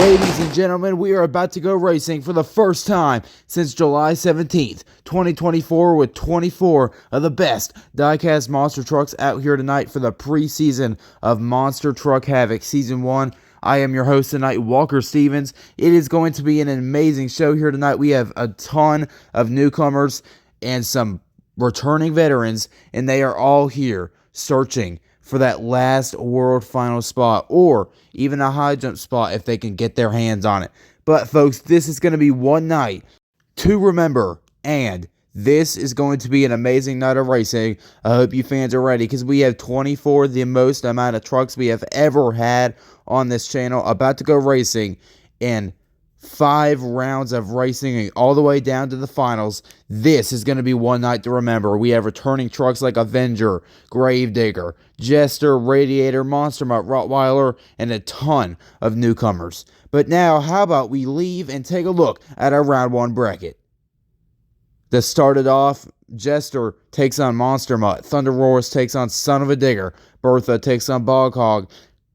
Ladies and gentlemen, we are about to go racing for the first time since July 17th, 2024 with 24 of the best Diecast monster trucks out here tonight for the preseason of Monster Truck Havoc Season 1. I am your host tonight, Walker Stevens. It is going to be an amazing show here tonight. We have a ton of newcomers and some returning veterans, and they are all here searching for that last world final spot, or even a high jump spot if they can get their hands on it. But folks, this is going to be one night to remember, and this is going to be an amazing night of racing. I hope you fans are ready, because we have 24, the most amount of trucks we have ever had on this channel, about to go racing in 5 rounds of racing all the way down to the finals. This is going to be one night to remember. We have returning trucks like Avenger, Gravedigger, Jester, Radiator, Monster Mutt, Rottweiler, and a ton of newcomers. But now, how about we leave and take a look at our round 1 bracket. That started off, Jester takes on Monster Mutt, Thunder Roars takes on Son of a Digger, Bertha takes on Bog Hog,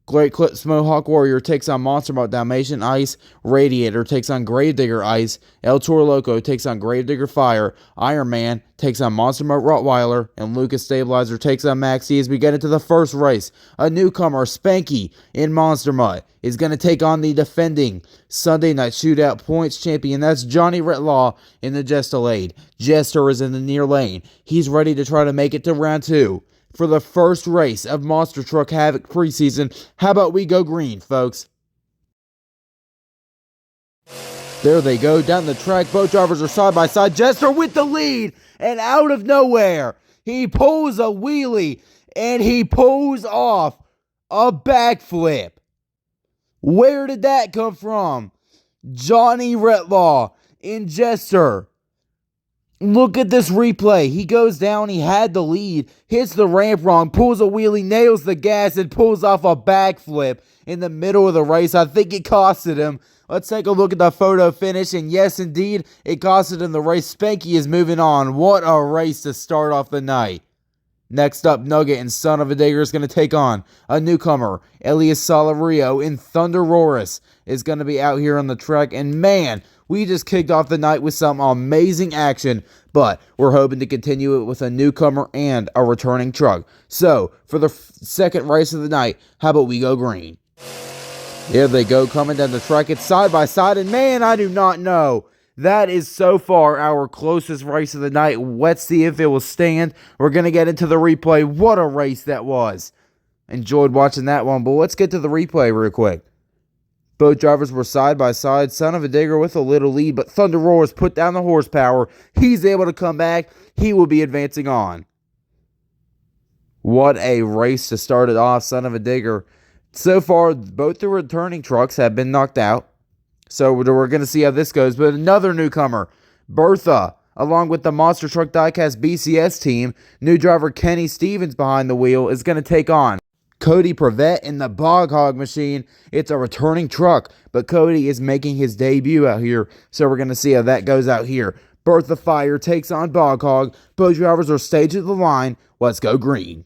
Great Clips Mohawk Warrior takes on Monster Mutt Dalmatian Ice, Radiator takes on Gravedigger Ice, El Toro Loco takes on Gravedigger Fire, Iron Man takes on Monster Mutt Rottweiler, and Lucas Stabilizer takes on Maxie as we get into the first race. A newcomer, Spanky, in Monster Mutt, is going to take on the defending Sunday Night Shootout points champion. That's Johnny Retlaw in the Jestalade. Jester is in the near lane. He's ready to try to make it to round 2. For the first race of Monster Truck Havoc preseason, how about we go green, folks? There they go down the track. Both drivers are side by side. Jester with the lead, and out of nowhere, he pulls a wheelie, and he pulls off a backflip. Where did that come from? Johnny Retlaw in Jester. Look at this replay. He goes down, he had the lead, hits the ramp wrong, pulls a wheelie, nails the gas, and pulls off a backflip in the middle of the race. I think it costed him. Let's take a look at the photo finish, and yes, indeed, it costed him the race. Spanky is moving on. What a race to start off the night. Next up, Nugget and Son of a Digger is going to take on a newcomer. Elias Salario in Thunder Roars is going to be out here on the track. And man, we just kicked off the night with some amazing action, but we're hoping to continue it with a newcomer and a returning truck. So, for the second race of the night, how about we go green? There they go, coming down the track. It's side by side, and man, I do not know. That is so far our closest race of the night. Let's see if it will stand. We're going to get into the replay. What a race that was. Enjoyed watching that one, but let's get to the replay real quick. Both drivers were side by side. Son of a Digger with a little lead, but Thunder Roars put down the horsepower. He's able to come back. He will be advancing on. What a race to start it off, Son of a Digger. So far, both the returning trucks have been knocked out. So we're going to see how this goes. But another newcomer, Bertha, along with the Monster Truck Diecast BCS team, new driver Kenny Stevens behind the wheel, is going to take on Cody Prevette in the Bog Hog machine. It's a returning truck, but Cody is making his debut out here. So we're going to see how that goes out here. Bertha Fire takes on Bog Hog. Both drivers are staged at the line. Let's go green.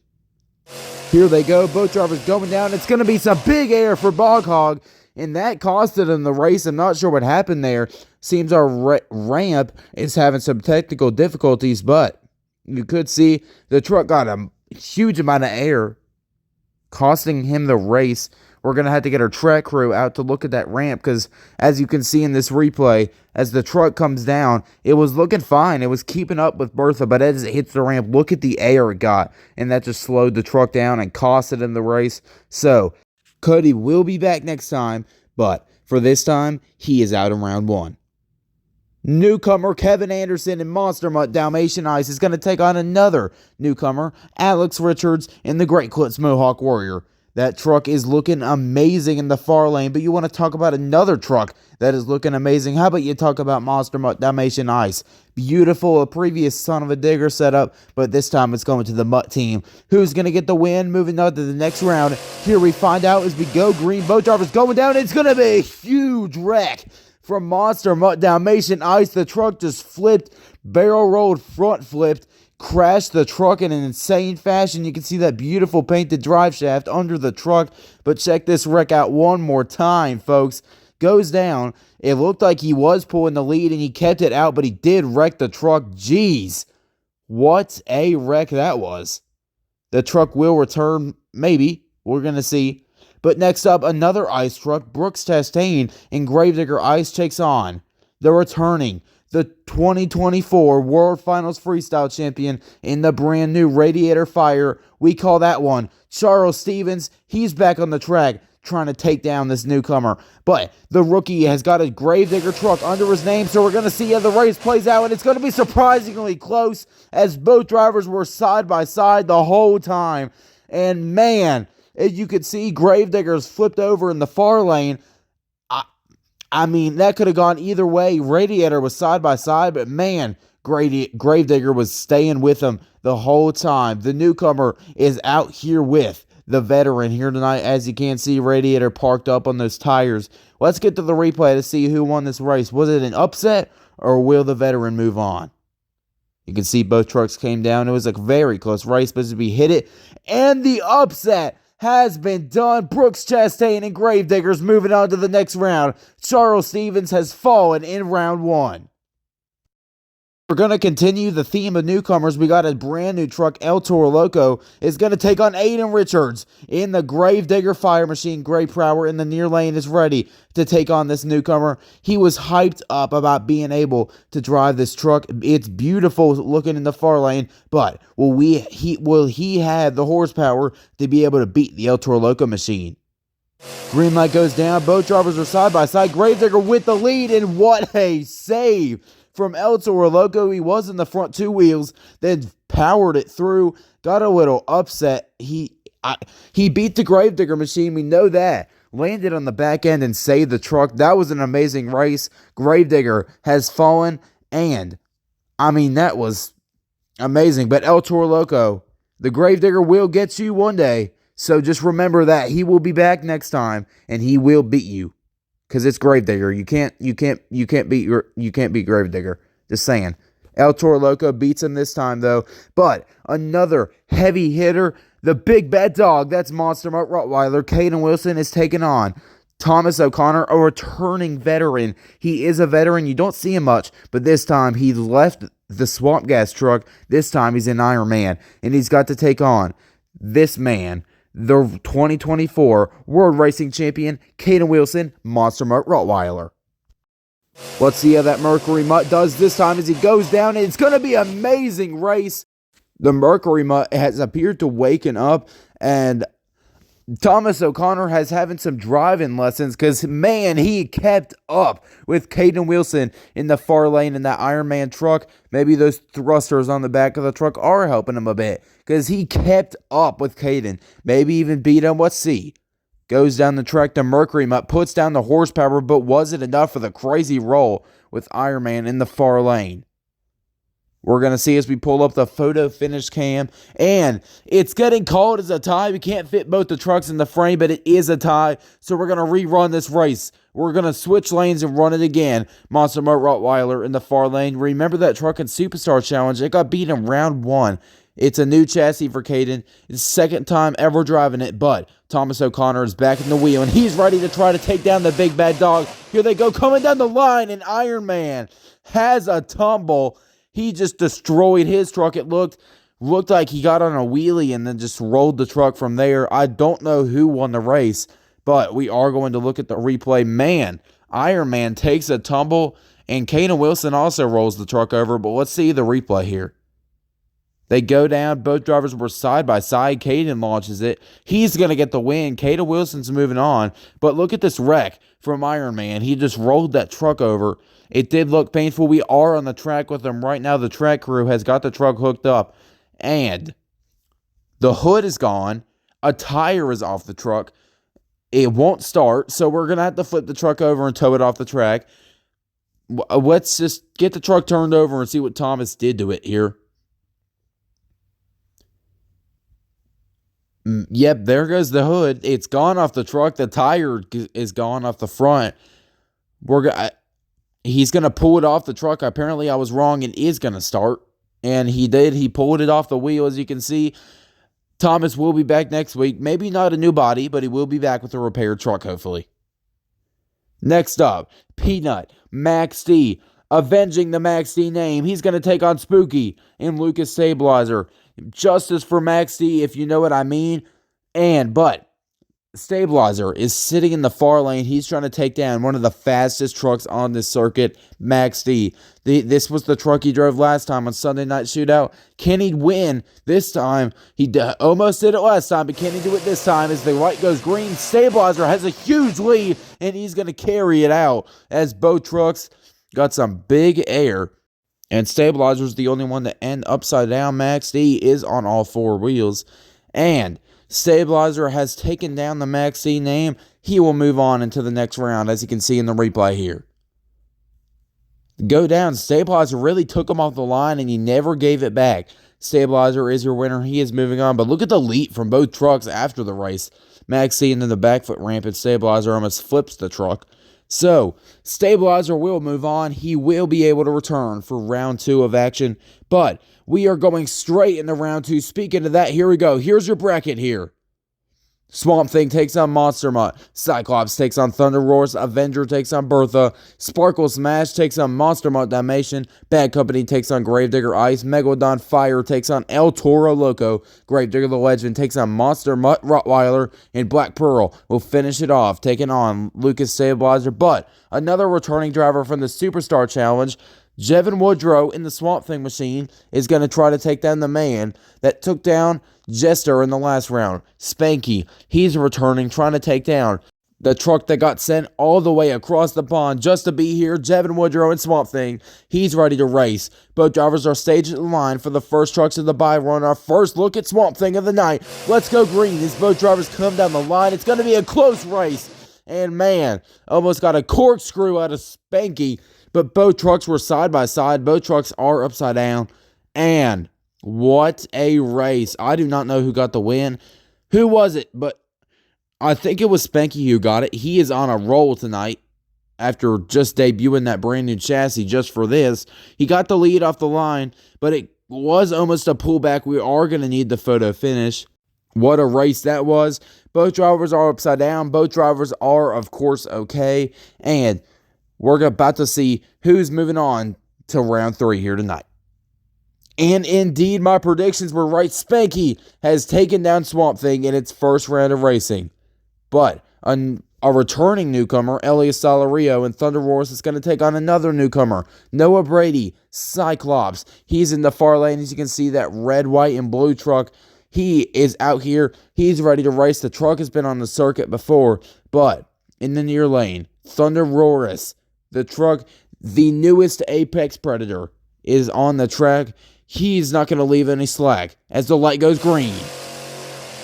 Here they go. Both drivers going down. It's going to be some big air for Bog Hog. And that costed him the race. I'm not sure what happened there. Seems our ramp is having some technical difficulties, but you could see the truck got a huge amount of air, costing him the race. We're going to have to get our track crew out to look at that ramp, because as you can see in this replay, as the truck comes down, it was looking fine. It was keeping up with Bertha, but as it hits the ramp, look at the air it got, and that just slowed the truck down and costed him the race. So Cody will be back next time, but for this time, he is out in round 1. Newcomer Kevin Anderson in Monster Mutt Dalmatian Ice is going to take on another newcomer, Alex Richards in the Great Clips Mohawk Warrior. That truck is looking amazing in the far lane, but you want to talk about another truck that is looking amazing. How about you talk about Monster Mutt Dalmatian Ice? Beautiful, a previous Son of a Digger setup, but this time it's going to the Mutt team. Who's going to get the win? Moving on to the next round. Here we find out as we go green. Both drivers going down. It's going to be a huge wreck from Monster Mutt Dalmatian Ice. The truck just flipped, barrel rolled, front flipped, crashed the truck in an insane fashion. You can see that beautiful painted drive shaft under the truck. But check this wreck out one more time, folks. goes down. It looked like he was pulling the lead, and he kept it out, but he did wreck the truck. Jeez, what a wreck that was. The truck will return, maybe. We're going to see. But next up, another ice truck, Brooks Chastain and Gravedigger Ice takes on the returning, the 2024 World Finals Freestyle Champion in the brand new Radiator Fire. We call that one Charles Stevens. He's back on the track trying to take down this newcomer. But the rookie has got a Gravedigger truck under his name, so we're going to see how the race plays out, and it's going to be surprisingly close as both drivers were side by side the whole time. And man, as you could see, Gravedigger's flipped over in the far lane. I mean, that could have gone either way. Radiator was side by side, but man, Gravedigger was staying with him the whole time. The newcomer is out here with the veteran here tonight. As you can see, Radiator parked up on those tires. Let's get to the replay to see who won this race. Was it an upset, or will the veteran move on? You can see both trucks came down. It was a very close race, but we hit it, and the upset has been done. Brooks Chastain and Gravediggers moving on to the next round. Charles Stevens has fallen in round one. We're going to continue the theme of newcomers. We got a brand new truck. El Toro Loco is going to take on Aiden Richards in the Gravedigger Fire Machine. Gray Prower in the near lane is ready to take on this newcomer. He was hyped up about being able to drive this truck. It's beautiful looking in the far lane, but will he have the horsepower to be able to beat the El Toro Loco machine? Green light goes down. Both drivers are side by side. Gravedigger with the lead, and what a save from El Toro Loco. He was in the front two wheels, then powered it through, got a little upset. He beat the Gravedigger machine, we know that. Landed on the back end and saved the truck. That was an amazing race. Gravedigger has fallen, and I mean, that was amazing. But El Toro Loco, the Gravedigger will get you one day, so just remember that. He will be back next time, and he will beat you. Because it's Gravedigger. You can't beat Gravedigger. Just saying. El Toro Loco beats him this time, though. But another heavy hitter, the big bad dog, that's Monster Mutt Rottweiler. Caden Wilson is taking on Thomas O'Connor, a returning veteran. He is a veteran. You don't see him much, but this time he left the Swamp Gas truck. This time he's in Iron Man, and he's got to take on this man, the 2024 World Racing Champion, Caden Wilson, Monster Mutt Rottweiler. Let's see how that Mercury Mutt does this time as he goes down. It's going to be an amazing race. The Mercury Mutt has appeared to waken up, and Thomas O'Connor has having some driving lessons because, man, he kept up with Caden Wilson in the far lane in that Iron Man truck. Maybe those thrusters on the back of the truck are helping him a bit because he kept up with Caden. Maybe even beat him. Let's see. Goes down the track to Mercury Mutt, puts down the horsepower, but was it enough for the crazy roll with Iron Man in the far lane? We're going to see as we pull up the photo finish cam, and it's getting called as a tie. We can't fit both the trucks in the frame, but it is a tie, so we're going to rerun this race. We're going to switch lanes and run it again. Monster Mutt Rottweiler in the far lane. Remember that truck in Superstar Challenge? It got beat in round one. It's a new chassis for Caden. It's second time ever driving it, but Thomas O'Connor is back in the wheel, and he's ready to try to take down the big bad dog. Here they go, coming down the line, and Iron Man has a tumble. He just destroyed his truck. It looked like he got on a wheelie and then just rolled the truck from there. I don't know who won the race, but we are going to look at the replay. Man, Iron Man takes a tumble, and Caden Wilson also rolls the truck over, but let's see the replay here. They go down. Both drivers were side by side. Caden launches it. He's going to get the win. Caden Wilson's moving on, but look at this wreck from Iron Man. He just rolled that truck over. It did look painful. We are on the track with them right now. The track crew has got the truck hooked up, and the hood is gone. A tire is off the truck. It won't start, so we're going to have to flip the truck over and tow it off the track. Let's just get the truck turned over and see what Thomas did to it here. Yep, there goes the hood. It's gone off the truck. The tire is gone off the front. He's going to pull it off the truck. Apparently, I was wrong. It is going to start. And he did. He pulled it off the wheel, as you can see. Thomas will be back next week. Maybe not a new body, but he will be back with a repaired truck, hopefully. Next up, Peanut, Max D, avenging the Max D name. He's going to take on Spooky and Lucas Stabilizer. Justice for Max D, if you know what I mean. But Stabilizer is sitting in the far lane. He's trying to take down one of the fastest trucks on this circuit, Max D. This was the truck he drove last time on Sunday Night Shootout. Can he win this time? He almost did it last time, but can he do it this time? As the light goes green, Stabilizer has a huge lead, and he's going to carry it out as both trucks got some big air. And Stabilizer's the only one to end upside down. Max D is on all four wheels. And Stabilizer has taken down the Max D name. He will move on into the next round, as you can see in the replay here. Go down. Stabilizer really took him off the line, and he never gave it back. Stabilizer is your winner. He is moving on. But look at the leap from both trucks after the race. Max D into the back foot ramp, and Stabilizer almost flips the truck. So, Stabilizer will move on. He will be able to return for round 2 of action. But we are going straight into round 2. Speaking of that, here we go. Here's your bracket here. Swamp Thing takes on Monster Mutt. Cyclops takes on Thunder Roars. Avenger takes on Bertha. Sparkle Smash takes on Monster Mutt Dalmatian. Bad Company takes on Gravedigger Ice. Megalodon Fire takes on El Toro Loco. Gravedigger the Legend takes on Monster Mutt Rottweiler. And Black Pearl will finish it off, taking on Lucas Stabilizer. But another returning driver from the Superstar Challenge, Jevin Woodrow in the Swamp Thing machine, is going to try to take down the man that took down Jester in the last round, Spanky. He's returning, trying to take down the truck that got sent all the way across the pond just to be here. Jevin Woodrow and Swamp Thing. He's ready to race. Both drivers are staged at the line for the first trucks of the bye run. Our first look at Swamp Thing of the night. Let's go green as both drivers come down the line. It's going to be a close race. And man, almost got a corkscrew out of Spanky. But both trucks were side by side. Both trucks are upside down. And what a race. I do not know who got the win. Who was it? But I think it was Spanky who got it. He is on a roll tonight after just debuting that brand new chassis just for this. He got the lead off the line, but it was almost a pullback. We are going to need the photo finish. What a race that was. Both drivers are upside down. Both drivers are, of course, okay. And we're about to see who's moving on to round 3 here tonight. And indeed, my predictions were right. Spanky has taken down Swamp Thing in its first round of racing. But a returning newcomer, Elias Salario in Thunder Wars, is going to take on another newcomer, Noah Brady, Cyclops. He's in the far lane. As you can see, that red, white, and blue truck. He is out here. He's ready to race. The truck has been on the circuit before. But in the near lane, Thunder Roars, the truck, the newest Apex Predator, is on the track. He's not going to leave any slack as the light goes green.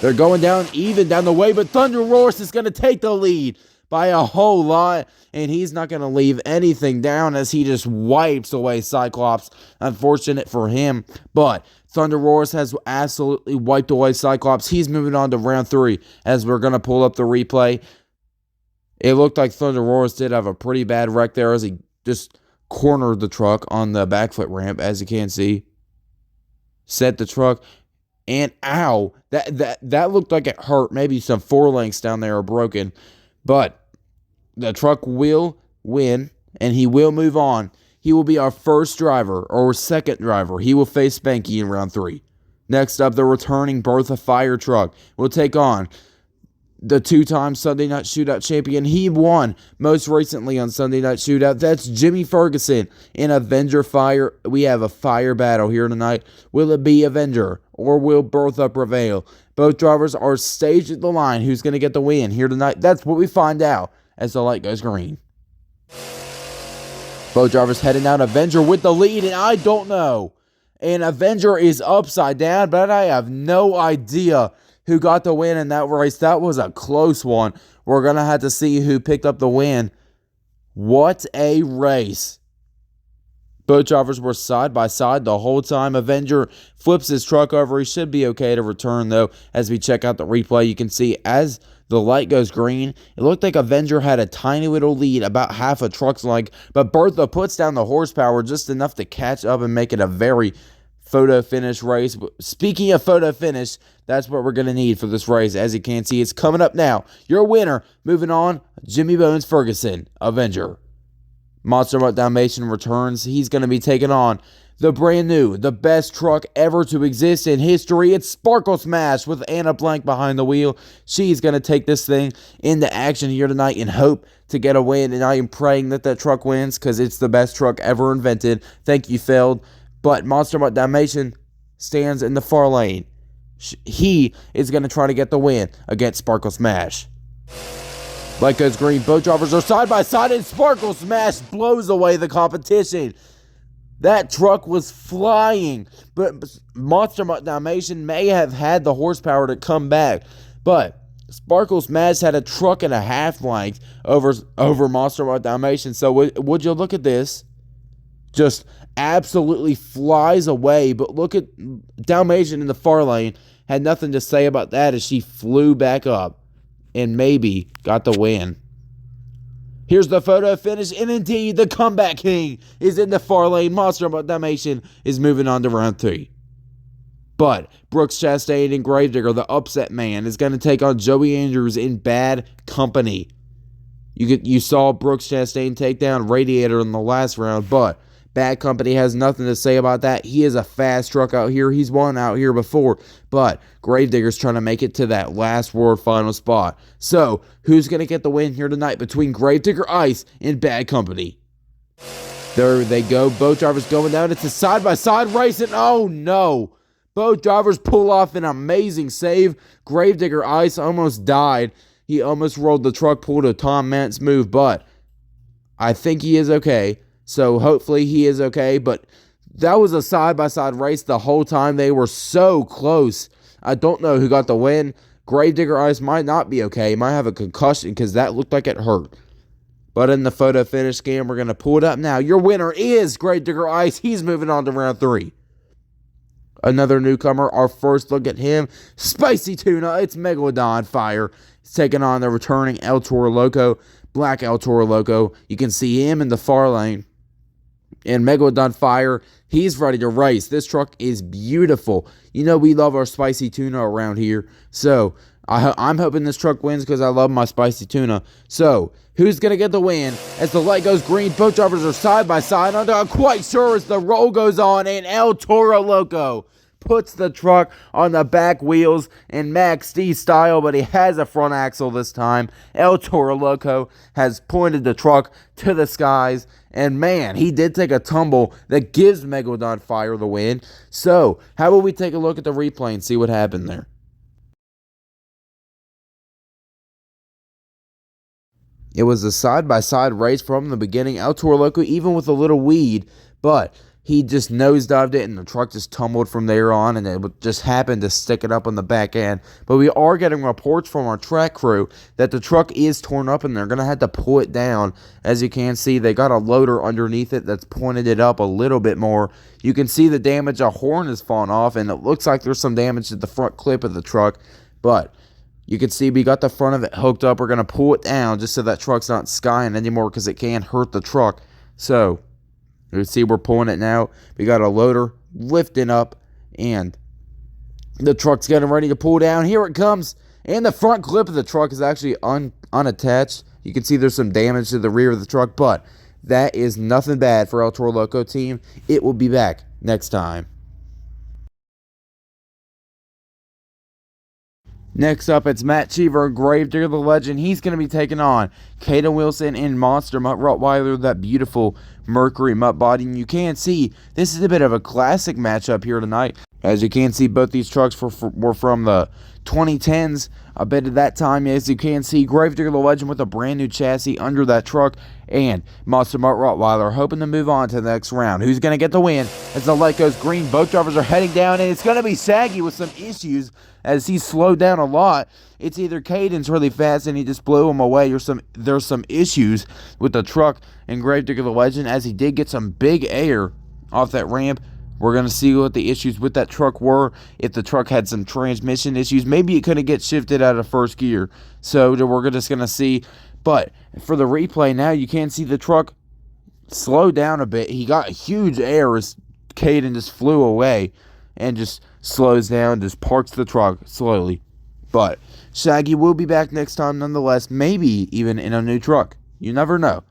They're going down even down the way, but Thunder Roars is going to take the lead by a whole lot, and he's not going to leave anything down as he just wipes away Cyclops. Unfortunate for him, but Thunder Roars has absolutely wiped away Cyclops. He's moving on to round 3 as we're going to pull up the replay. It looked like Thunder Roars did have a pretty bad wreck there as he just cornered the truck on the backfoot ramp, as you can see. Set the truck, and ow, that looked like it hurt. Maybe some 4 links down there are broken, but the truck will win, and he will move on. He will be our first driver, or second driver. He will face Spanky in round 3. Next up, the returning Bertha Fire truck will take on the 2-time Sunday Night Shootout champion. He won most recently on Sunday Night Shootout. That's Jimmy Ferguson in Avenger Fire. We have a fire battle here tonight. Will it be Avenger or will Bertha prevail? Both drivers are staged at the line. Who's going to get the win here tonight? That's what we find out as the light goes green. Both drivers heading out. Avenger with the lead, and I don't know. And Avenger is upside down, but I have no idea who got the win in that race. That was a close one. We're going to have to see who picked up the win. What a race. Both drivers were side by side the whole time. Avenger flips his truck over. He should be okay to return, though. As we check out the replay, you can see as the light goes green, it looked like Avenger had a tiny little lead, about half a truck's length, but Bertha puts down the horsepower just enough to catch up and make it a very photo finish race. Speaking of photo finish, that's what we're going to need for this race. As you can see, it's coming up now. Your winner, moving on, Jimmy Bones Ferguson, Avenger. Monster Mutt Dalmatian returns. He's going to be taking on the brand new, the best truck ever to exist in history. It's Sparkle Smash with Anna Blank behind the wheel. She's going to take this thing into action here tonight and hope to get a win. And I am praying that that truck wins because it's the best truck ever invented. Thank you, Feld. But Monster Mutt Dalmatian stands in the far lane. He is going to try to get the win against Sparkle Smash. Light goes green. Both drivers are side by side, and Sparkle Smash blows away the competition. That truck was flying, but Monster Mutt Dalmatian may have had the horsepower to come back. But Sparkle Smash had a truck and a half length over Monster Mutt Dalmatian. So would you look at this? Just absolutely flies away. But look at Dalmatian in the far lane. Had nothing to say about that as she flew back up and maybe got the win. Here's the photo finish, and indeed, the comeback king is in the far lane. Monster Mutt Dalmatian is moving on to round 3. But Brooks Chastain and Gravedigger, the upset man, is going to take on Joey Andrews in bad company. You saw Brooks Chastain take down Radiator in the last round, but bad company has nothing to say about that. He is a fast truck out here. He's won out here before, but Gravedigger's trying to make it to that last world final spot. So, who's going to get the win here tonight between Gravedigger Ice and bad company? There they go. Both drivers going down. It's a side-by-side race, and oh no! Both drivers pull off an amazing save. Gravedigger Ice almost died. He almost rolled the truck, pulled a Tom Mantz move, but I think he is okay. So hopefully he is okay, but that was a side-by-side race the whole time. They were so close. I don't know who got the win. Gravedigger Ice might not be okay. He might have a concussion because that looked like it hurt. But in the photo finish scan, we're going to pull it up now. Your winner is Gravedigger Ice. He's moving on to round 3. Another newcomer, our first look at him, Spicy Tuna. It's Megalodon Fire. He's taking on the returning El Toro Loco, Black El Toro Loco. You can see him in the far lane. And Megalodon Fire, he's ready to race. This truck is beautiful. You know we love our Spicy Tuna around here. So, I'm hoping this truck wins because I love my Spicy Tuna. So, who's going to get the win? As the light goes green, both drivers are side by side. I'm not quite sure as the roll goes on. And El Toro Loco puts the truck on the back wheels in Max D style, but he has a front axle this time. El Toro Loco has pointed the truck to the skies, and man, he did take a tumble that gives Megalodon Fire the win. So, how about we take a look at the replay and see what happened there? It was a side-by-side race from the beginning. El Toro Loco, even with a little weed, but he just nosedived it, and the truck just tumbled from there on, and it just happened to stick it up on the back end. But we are getting reports from our track crew that the truck is torn up, and they're going to have to pull it down. As you can see, they got a loader underneath it that's pointed it up a little bit more. You can see the damage. A horn has fallen off, and it looks like there's some damage to the front clip of the truck. But you can see we got the front of it hooked up. We're going to pull it down just so that truck's not skying anymore because it can hurt the truck. So, you see we're pulling it now. We got a loader lifting up, and the truck's getting ready to pull down. Here it comes, and the front clip of the truck is actually unattached. You can see there's some damage to the rear of the truck, but that is nothing bad for El Toro Loco team. It will be back next time. Next up, it's Matt Cheever, Gravedigger the Legend. He's going to be taking on Caden Wilson and Monster Mutt Rottweiler, that beautiful Mercury Mutt body. And you can see this is a bit of a classic matchup here tonight. As you can see, both these trucks were from the 2010s. A bit of that time, as you can see, Gravedigger the Legend with a brand new chassis under that truck, and Monster Mutt Rottweiler hoping to move on to the next round. Who's going to get the win? As the light goes green, both drivers are heading down, and it's going to be Saggy with some issues as he's slowed down a lot. It's either Caden's really fast and he just blew him away, or there's some issues with the truck and Gravedigger the Legend, as he did get some big air off that ramp. We're going to see what the issues with that truck were. If the truck had some transmission issues, maybe it couldn't get shifted out of first gear. So we're just going to see. But for the replay now, you can see the truck slow down a bit. He got huge air as Caden just flew away and just slows down, just parks the truck slowly. But Shaggy will be back next time nonetheless, maybe even in a new truck. You never know.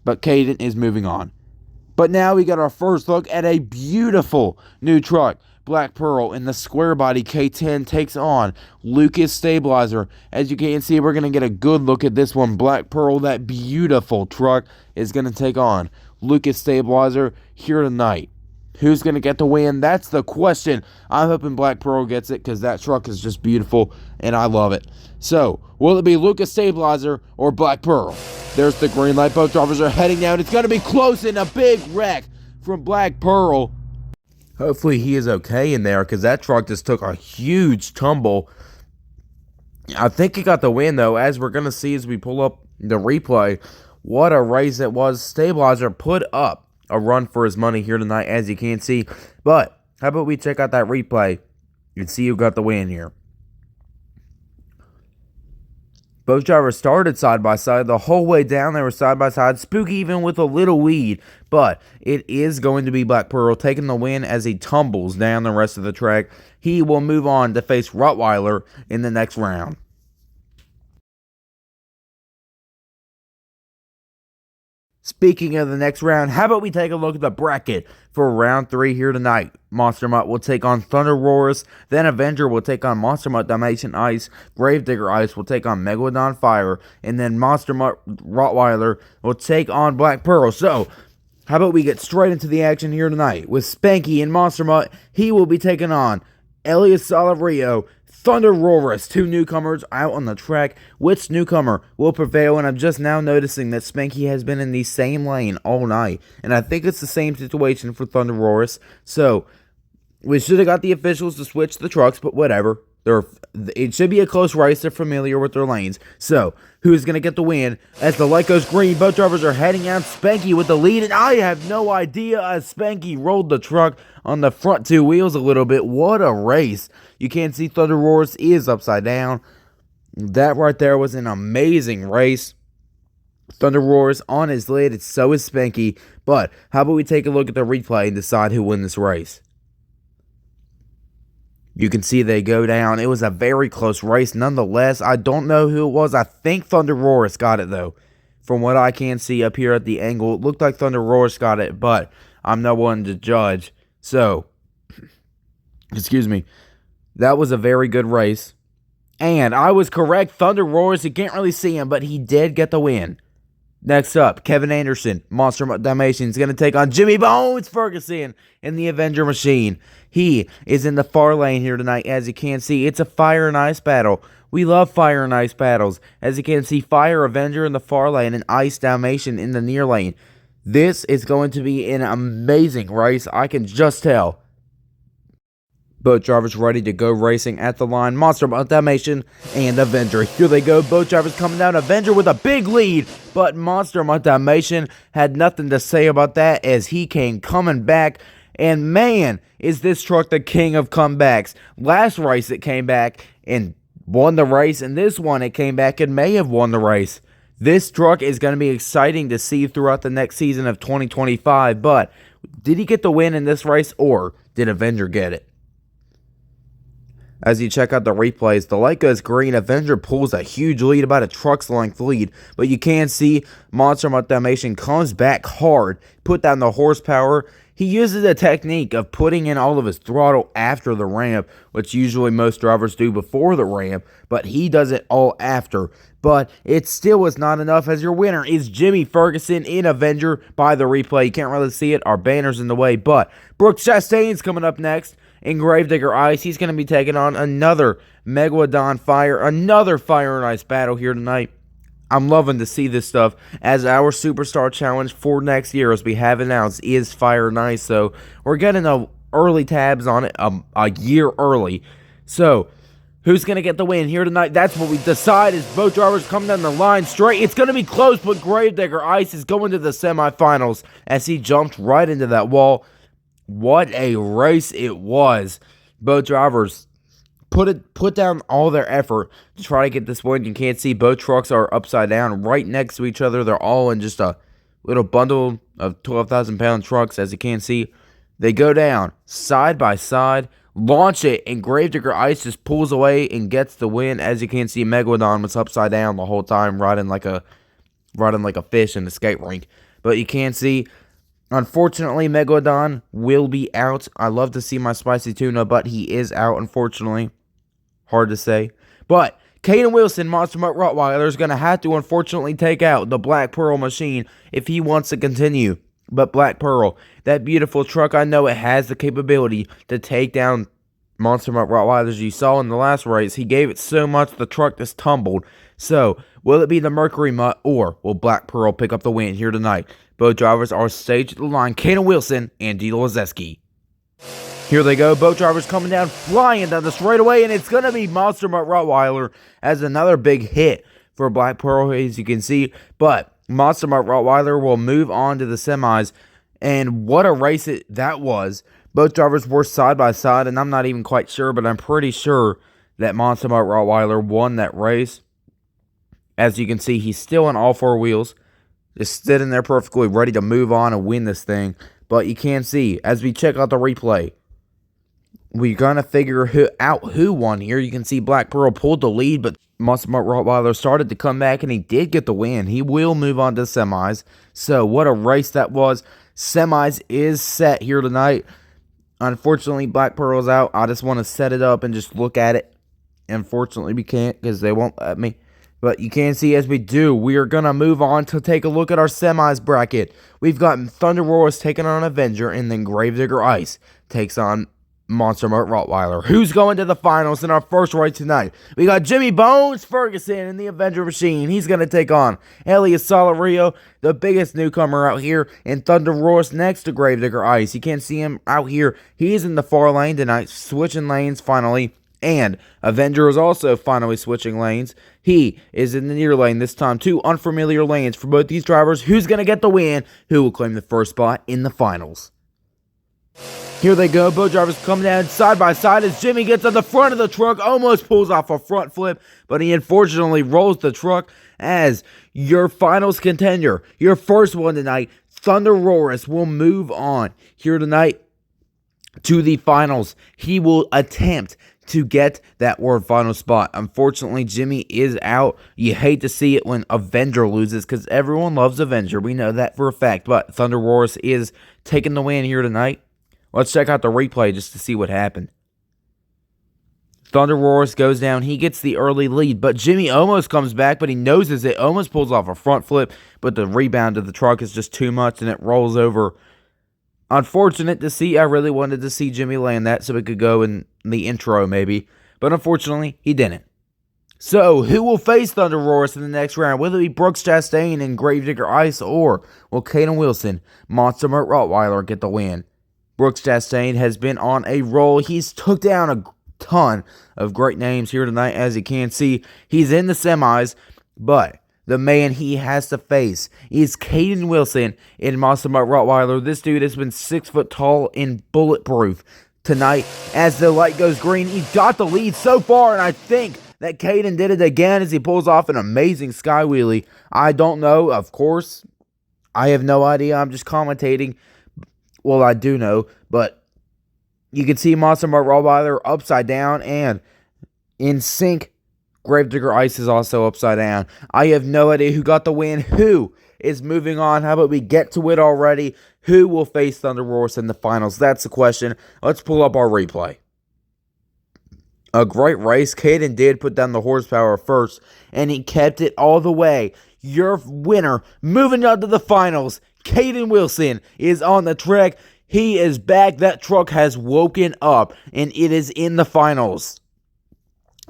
But Caden is moving on. But now we got our first look at a beautiful new truck. Black Pearl in the square body K10 takes on Lucas Stabilizer. As you can see, we're going to get a good look at this one. Black Pearl, that beautiful truck, is going to take on Lucas Stabilizer here tonight. Who's going to get the win? That's the question. I'm hoping Black Pearl gets it because that truck is just beautiful and I love it. So, will it be Lucas Stabilizer or Black Pearl? There's the green light. Both drivers are heading down. It's going to be close and a big wreck from Black Pearl. Hopefully he is okay in there because that truck just took a huge tumble. I think he got the win though, as we're going to see as we pull up the replay. What a race it was. Stabilizer put up a run for his money here tonight, as you can see. But how about we check out that replay and see who got the win here. Both drivers started side by side. The whole way down they were side by side. Spooky even with a little lead. But it is going to be Black Pearl taking the win as he tumbles down the rest of the track. He will move on to face Rottweiler in the next round. Speaking of the next round, how about we take a look at the bracket for round 3 here tonight. Monster Mutt will take on Thunder Roars, then Avenger will take on Monster Mutt Dalmatian Ice, Gravedigger Ice will take on Megalodon Fire, and then Monster Mutt Rottweiler will take on Black Pearl. So, how about we get straight into the action here tonight with Spanky and Monster Mutt. He will be taking on Elias Salario, Thunder Roarus, 2 newcomers out on the track. Which newcomer will prevail? And I'm just now noticing that Spanky has been in the same lane all night. And I think it's the same situation for Thunder Roarus. So, we should have got the officials to switch the trucks, but whatever. It should be a close race. They're familiar with their lanes. So, who's going to get the win? As the light goes green, both drivers are heading out. Spanky with the lead, and I have no idea as Spanky rolled the truck on the front 2 wheels a little bit. What a race. You can't see Thunder Roars is upside down. That right there was an amazing race. Thunder Roars on his lid, so is Spanky. But how about we take a look at the replay and decide who won this race? You can see they go down. It was a very close race nonetheless. I don't know who it was. I think Thunder Roars got it though. From what I can see up here at the angle, it looked like Thunder Roars got it, but I'm no one to judge. So, excuse me. That was a very good race. And I was correct. Thunder Roars, you can't really see him, but he did get the win. Next up, Kevin Anderson, Monster Dalmatian, is going to take on Jimmy Bones Ferguson in the Avenger Machine. He is in the far lane here tonight, as you can see. It's a fire and ice battle. We love fire and ice battles. As you can see, Fire Avenger in the far lane and Ice Dalmatian in the near lane. This is going to be an amazing race. I can just tell. Both drivers ready to go racing at the line. Monster Dalmatian and Avenger. Here they go. Both drivers coming down. Avenger with a big lead. But Monster Dalmatian had nothing to say about that as he came coming back. And man, is this truck the king of comebacks. Last race it came back and won the race. And this one it came back and may have won the race. This truck is going to be exciting to see throughout the next season of 2025. But did he get the win in this race or did Avenger get it? As you check out the replays, the light goes green. Avenger pulls a huge lead, about a truck's length lead. But you can see Monster Dalmatian comes back hard, put down the horsepower. He uses a technique of putting in all of his throttle after the ramp, which usually most drivers do before the ramp, but he does it all after. But it still was not enough, as your winner is Jimmy Ferguson in Avenger by the replay. You can't really see it. Our banner's in the way, but Brooks Chastain's coming up next. In Gravedigger Ice, he's going to be taking on another Megalodon Fire, another Fire and Ice battle here tonight. I'm loving to see this stuff, as our Superstar Challenge for next year, as we have announced, is Fire and Ice. So we're getting early tabs on it a year early. So who's going to get the win here tonight? That's what we decide, as both drivers come down the line straight. It's going to be close, but Gravedigger Ice is going to the semifinals as he jumped right into that wall. What a race it was. Both drivers put down all their effort to try to get this win. You can't see both trucks are upside down right next to each other. They're all in just a little bundle of 12,000-pound trucks, as you can see. They go down side by side, launch it, and Gravedigger Ice just pulls away and gets the win. As you can see, Megalodon was upside down the whole time, riding like a fish in the skate rink. But you can see, unfortunately, Megalodon will be out. I love to see my Spicy Tuna, but he is out, unfortunately. Hard to say. But Caden Wilson, Monster Mutt Rottweiler, is going to have to, unfortunately, take out the Black Pearl machine if he wants to continue. But Black Pearl, that beautiful truck, I know it has the capability to take down Monster Mutt Rottweilers. You saw in the last race, he gave it so much the truck just tumbled. So, will it be the Mercury Mutt, or will Black Pearl pick up the win here tonight? Both drivers are staged at the line, Caden Wilson and D. Lozeski. Here they go, both drivers coming down, flying down the straightaway, and it's going to be Monster Mutt Rottweiler as another big hit for Black Pearl, as you can see. But Monster Mutt Rottweiler will move on to the semis, and what a race that was. Both drivers were side by side, and I'm not even quite sure, but I'm pretty sure that Monster Mutt Rottweiler won that race. As you can see, he's still on all four wheels, just sitting there perfectly ready to move on and win this thing. But you can see, as we check out the replay, we're going to figure out who won here. You can see Black Pearl pulled the lead, but Monster Mutt Rottweiler started to come back, and he did get the win. He will move on to semis. So, what a race that was. Semis is set here tonight. Unfortunately, Black Pearl's out. I just want to set it up and just look at it. Unfortunately, we can't because they won't let me. But you can see as we do, we are going to move on to take a look at our semis bracket. We've got Thunder Roars taking on Avenger, and then Gravedigger Ice takes on Monster Mutt Rottweiler. Who's going to the finals in our first race tonight? We got Jimmy Bones Ferguson in the Avenger Machine. He's going to take on Elias Salario, the biggest newcomer out here, and Thunder Roars next to Gravedigger Ice. You can't see him out here. He's in the far lane tonight, switching lanes finally. And Avenger is also finally switching lanes. He is in the near lane this time. Two unfamiliar lanes for both these drivers. Who's going to get the win? Who will claim the first spot in the finals? Here they go. Both drivers come down side by side as Jimmy gets on the front of the truck. Almost pulls off a front flip, but he unfortunately rolls the truck. As your finals contender, your first one tonight, Thunder Roars will move on here tonight to the finals. He will attempt to get that world final spot. Unfortunately, Jimmy is out. You hate to see it when Avenger loses because everyone loves Avenger. We know that for a fact. But Thunder Roars is taking the win here tonight. Let's check out the replay just to see what happened. Thunder Roars goes down. He gets the early lead, but Jimmy almost comes back, but he noses it. Almost pulls off a front flip, but the rebound of the truck is just too much, and it rolls over. Unfortunate to see. I really wanted to see Jimmy land that so it could go in the intro maybe, but unfortunately, he didn't. So, who will face Thunder Roars in the next round? Will it be Brooks Chastain and Gravedigger Ice, or will Caden Wilson, Monster Mutt Rottweiler, get the win? Brooks Chastain has been on a roll. He's took down a ton of great names here tonight. As you can see, he's in the semis, but the man he has to face is Caden Wilson in Monster Mutt Rottweiler. This dude has been 6 foot tall and bulletproof tonight. As the light goes green, he got the lead so far, and I think that Caden did it again as he pulls off an amazing sky wheelie. I don't know, of course. I have no idea. I'm just commentating. Well, I do know, but you can see Monster Mutt Rottweiler upside down, and in sync, Gravedigger Ice is also upside down. I have no idea who got the win. Who is moving on? How about we get to it already? Who will face Thunder Roars in the finals? That's the question. Let's pull up our replay. A great race. Caden did put down the horsepower first, and he kept it all the way. Your winner, moving on to the finals, Caden Wilson is on the track. He is back. That truck has woken up, and it is in the finals.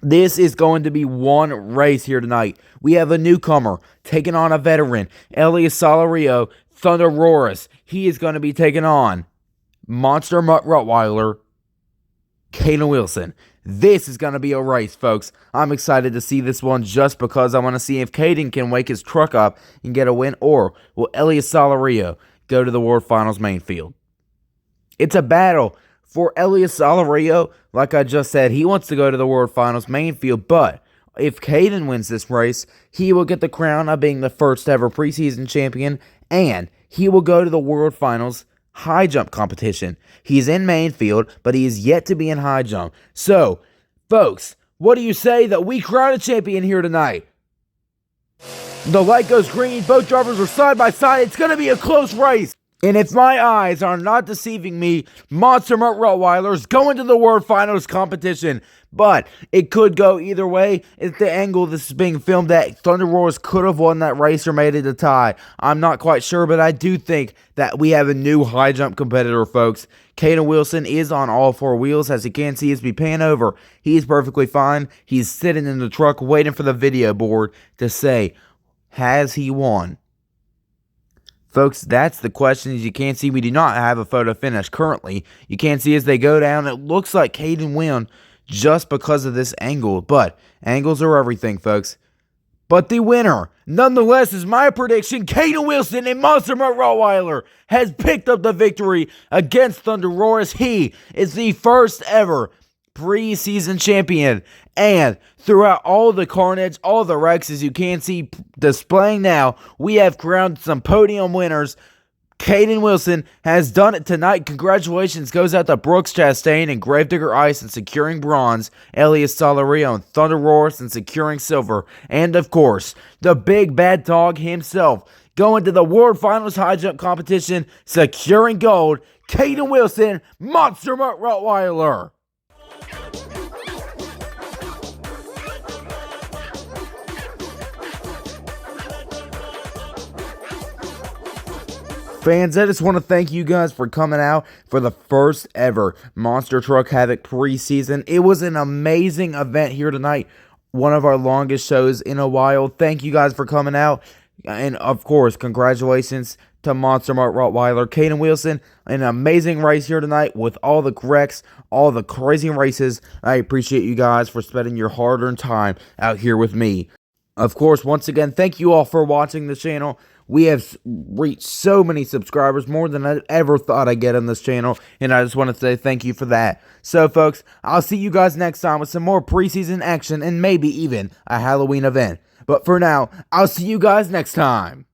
This is going to be one race here tonight. We have a newcomer taking on a veteran, Elias Salario, Thunder Roars. He is going to be taking on Monster Mutt Rottweiler, Caden Wilson. This is going to be a race, folks. I'm excited to see this one just because I want to see if Caden can wake his truck up and get a win, or will Elias Salario go to the World Finals main field. It's a battle for Elias Salario. Like I just said, he wants to go to the World Finals main field, but if Caden wins this race, he will get the crown of being the first ever preseason champion, and he will go to the World Finals high jump competition. He's in main field, but he is yet to be in high jump. So, folks, what do you say that we crown a champion here tonight? The light goes green. Both drivers are side by side. It's going to be a close race. And if my eyes are not deceiving me, Monster Mutt Rottweiler's going to the World Finals competition. But it could go either way. At the angle this is being filmed at, Thunder Roars could have won that race or made it a tie. I'm not quite sure, but I do think that we have a new high jump competitor, folks. Caden Wilson is on all four wheels. As you can see, he's be paying over. He's perfectly fine. He's sitting in the truck waiting for the video board to say, has he won? Folks, that's the question. As you can see, we do not have a photo finish currently. You can see as they go down, it looks like Caden won just because of this angle. But angles are everything, folks. But the winner, nonetheless, is my prediction. Caden Wilson and Monster Mutt Rottweiler has picked up the victory against Thunder Roars. He is the first ever preseason champion. And throughout all the carnage, all the wrecks, as you can see displaying now, we have crowned some podium winners. Caden Wilson has done it tonight. Congratulations goes out to Brooks Chastain and Gravedigger Ice in securing bronze, Elias Salario and Thunder Roars in securing silver, and of course, the big bad dog himself going to the World Finals high jump competition, securing gold, Caden Wilson, Monster Mutt Rottweiler. Fans, I just want to thank you guys for coming out for the first ever Monster Truck Havoc preseason. It was an amazing event here tonight. One of our longest shows in a while. Thank you guys for coming out. And of course, congratulations to Monster Mutt Rottweiler. Caden Wilson, an amazing race here tonight with all the wrecks, all the crazy races. I appreciate you guys for spending your hard-earned time out here with me. Of course, once again, thank you all for watching the channel. We have reached so many subscribers, more than I ever thought I'd get on this channel, and I just want to say thank you for that. So, folks, I'll see you guys next time with some more preseason action and maybe even a Halloween event. But for now, I'll see you guys next time.